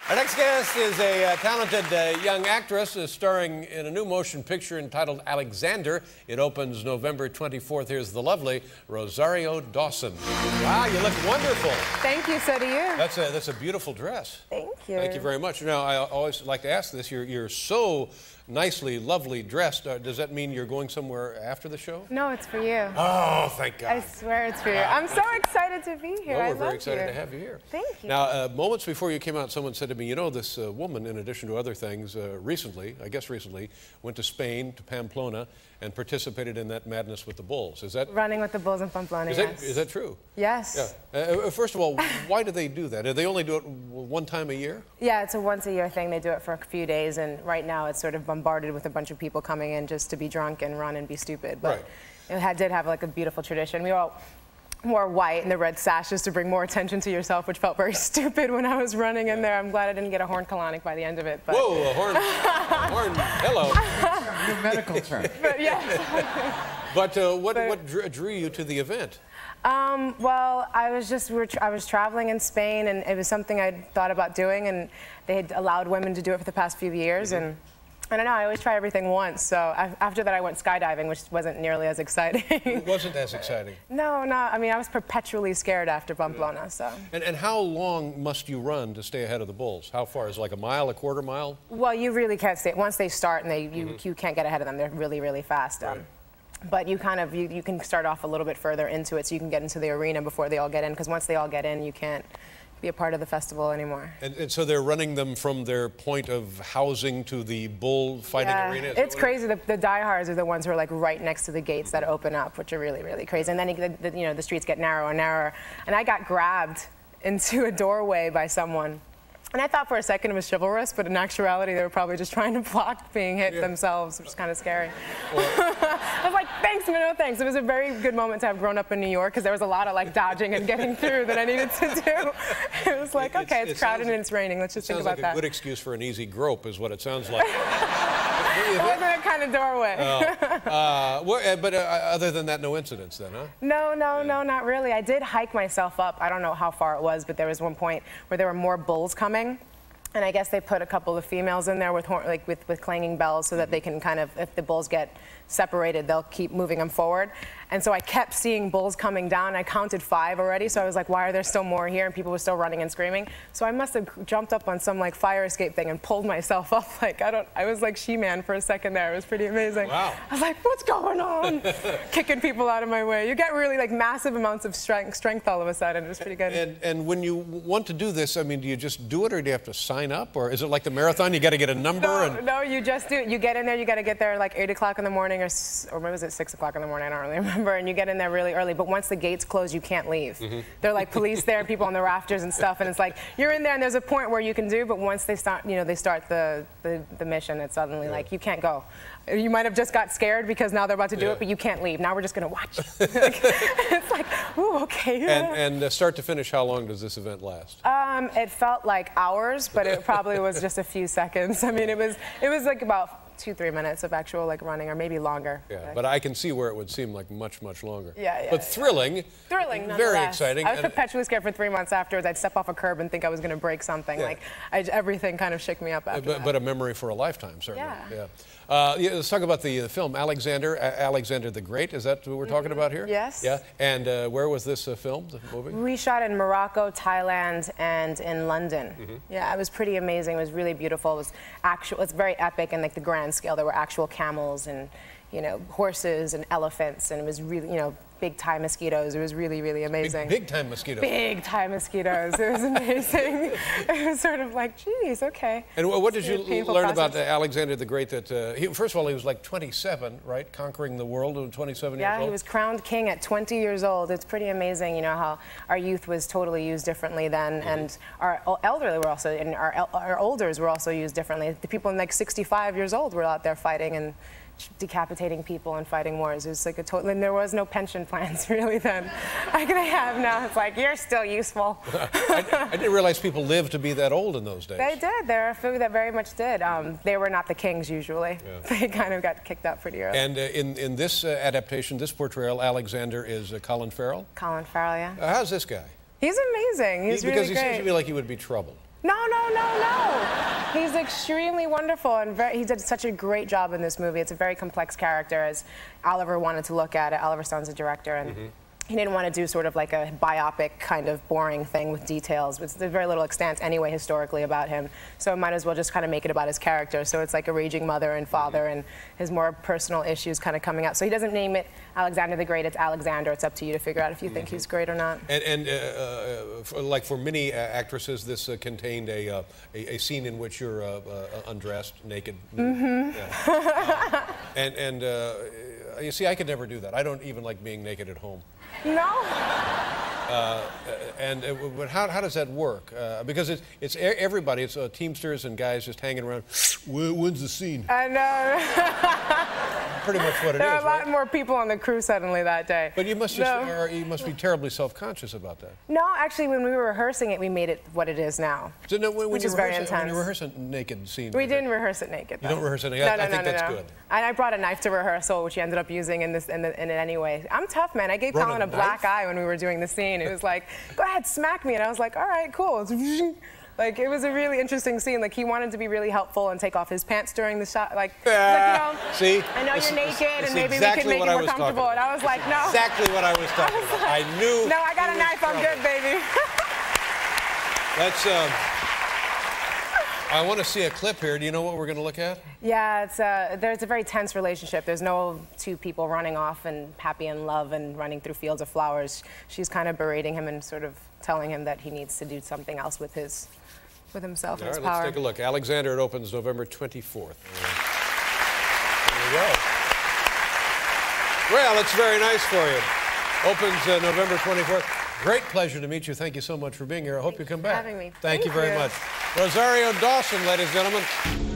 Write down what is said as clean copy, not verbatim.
Our next guest is a talented young actress starring in a new motion picture entitled Alexander. It opens November 24th. Here's the lovely Rosario Dawson. Wow, you look wonderful. Thank you, so do you. That's a beautiful dress. Thank you. Thank you very much. Now, I always like to ask this. You're so nicely, lovely dressed. Does that mean you're going somewhere after the show? No, it's for you. Oh, thank God. I swear it's for you. I'm so excited to be here. Well, we're very excited to have you here. Thank you. Now, moments before you came out, someone said to me, you know, this woman, in addition to other things, recently, went to Spain, to Pamplona, and participated in that madness with the bulls. Is that... Running with the bulls in Pamplona, yes. Is that true? Yes. Yeah. First of all, why do they do that? Do they only do it one time a year? Yeah, it's a once-a-year thing. They do it for a few days, and right now it's sort of bombarded with a bunch of people coming in just to be drunk and run and be stupid. But it did have like a beautiful tradition. We all wore white and the red sashes to bring more attention to yourself, which felt very stupid when I was running in there. I'm glad I didn't get a horn colonic by the end of it. But whoa, a horn, hello. New medical term. But yes. But what drew you to the event? Well, I was traveling in Spain, and it was something I'd thought about doing, and they had allowed women to do it for the past few years, and I don't know, I always try everything once, so after that I went skydiving, which wasn't nearly as exciting. It wasn't as exciting? No, I mean, I was perpetually scared after Pamplona, so. And how long must you run to stay ahead of the bulls? How far? Is it like a mile, a quarter mile? Well, you really can't stay. Once they start, and you can't get ahead of them, they're really, really fast. But you can start off a little bit further into it, so you can get into the arena before they all get in, because once they all get in, you can't be a part of the festival anymore. And so they're running them from their point of housing to the bull fighting arena? It's crazy. The diehards are the ones who are like right next to the gates that open up, which are really, really crazy. And then the streets get narrower and narrower. And I got grabbed into a doorway by someone. And I thought for a second it was chivalrous, but in actuality, they were probably just trying to block being hit themselves, which is kind of scary. I was like, thanks, but no thanks. It was a very good moment to have grown up in New York, because there was a lot of like dodging and getting through that I needed to do. It was like, okay, it's crowded and it's raining. Let's just think about that. It sounds like a good excuse for an easy grope is what it sounds like. It wasn't a kind of doorway. But other than that, no incidents then, huh? No, not really. I did hike myself up. I don't know how far it was, but there was one point where there were more bulls coming. And I guess they put a couple of females in there with clanging bells so that they can kind of, if the bulls get separated, they'll keep moving them forward. And so I kept seeing bulls coming down. I counted 5 already, so I was like, why are there still more here? And people were still running and screaming. So I must have jumped up on some like fire escape thing and pulled myself up. Like, I was like She-Man for a second there. It was pretty amazing. Wow. I was like, what's going on? Kicking people out of my way. You get really like massive amounts of strength all of a sudden. It was pretty good. And when you want to do this, I mean, do you just do it, or do you have to sign up? Or is it like the marathon? You got to get a number? No, you just do it. You get in there, you got to get there like 8 o'clock in the morning, or maybe was it 6 o'clock in the morning? I don't really remember. And you get in there really early, but once the gates close, you can't leave. They're like police there, people on the rafters and stuff, and it's like you're in there, and there's a point where you can do, but once they start, they start the mission, it's suddenly like you can't go. You might have just got scared because now they're about to do it, but you can't leave. Now we're just going to watch. It's like, ooh, okay. And start to finish, how long does this event last? It felt like hours, but it probably was just a few seconds. I mean, it was like about 2-3 minutes of actual like running, or maybe longer. Yeah, but I can see where it would seem like much longer. Yeah. But thrilling. Very exciting. I was perpetually scared for 3 months afterwards. I'd step off a curb and think I was going to break something. Like everything kind of shook me up after that. But a memory for a lifetime, certainly. Yeah. Let's talk about the film Alexander, Alexander the Great. Is that what we're talking about here? Yes. Yeah. And where was this filmed, the movie? We shot in Morocco, Thailand, and in London. Yeah, it was pretty amazing. It was really beautiful. It was actual. It's very epic and like the grand scale. There were actual camels and horses and elephants, and it was really big time mosquitoes. It was really, really amazing. Big time mosquitoes. Big time mosquitoes. It was amazing. It was sort of like, geez, okay. And what did you learn about Alexander the Great? That first of all, he was like 27, right? Conquering the world at 27 years old. Yeah, he was crowned king at 20 years old. It's pretty amazing, how our youth was totally used differently then, and our elderly were also, and our olders were also used differently. The people like 65 years old were out there fighting and decapitating people and fighting wars. It was like and there was no pension plans really then. Like they have now. It's like, you're still useful. I didn't realize people lived to be that old in those days. They did. There are a few that very much did. They were not the kings usually. Yeah. They kind of got kicked out pretty early. And in this adaptation, this portrayal, Alexander is Colin Farrell? Colin Farrell, yeah. How's this guy? He's amazing. He's really great. Because he seems to me like he would be trouble. No. He's extremely wonderful, and he did such a great job in this movie. It's a very complex character, as Oliver wanted to look at it. Oliver Stone's a director, and he didn't want to do sort of like a biopic kind of boring thing with details. There's very little extent anyway historically about him, so it might as well just kind of make it about his character. So it's like a raging mother and father and his more personal issues kind of coming out. So he doesn't name it Alexander the Great, it's Alexander. It's up to you to figure out if you think he's great or not. And like for many actresses, this contained a scene in which you're undressed, naked. Yeah. You see, I could never do that. I don't even like being naked at home. No. But how does that work? Because it's everybody. It's Teamsters and guys just hanging around. When's the scene? I know. Pretty much what it is. There are a lot more people on the crew suddenly that day. But you must you must be terribly self-conscious about that. No, actually, when we were rehearsing it, we made it what it is now. So, no, which is very intense. When you rehearse a naked scene. We didn't rehearse it naked. You don't rehearse it naked. I think that's good. And I brought a knife to rehearsal, which he ended up using in it anyway. I'm tough, man. I gave Colin a black eye when we were doing the scene. It was like, go ahead, smack me. And I was like, all right, cool. Like, it was a really interesting scene. Like, he wanted to be really helpful and take off his pants during the shot. Like, you know, see? I know you're naked, and maybe we could make it more comfortable. And I was like, no. Exactly what I was talking about. I knew. No, I got a knife. I'm good, baby. Let's, I want to see a clip here. Do you know what we're going to look at? Yeah, there's a very tense relationship. There's no two people running off and happy in love and running through fields of flowers. She's kind of berating him and sort of telling him that he needs to do something else with himself and his power. Let's take a look. Alexander, it opens November 24th. There you go. Well, it's very nice for you. Opens November 24th. Great pleasure to meet you. Thank you so much for being here. I hope you come back. Thank you for having me. Thank you very much. Rosario Dawson, ladies and gentlemen.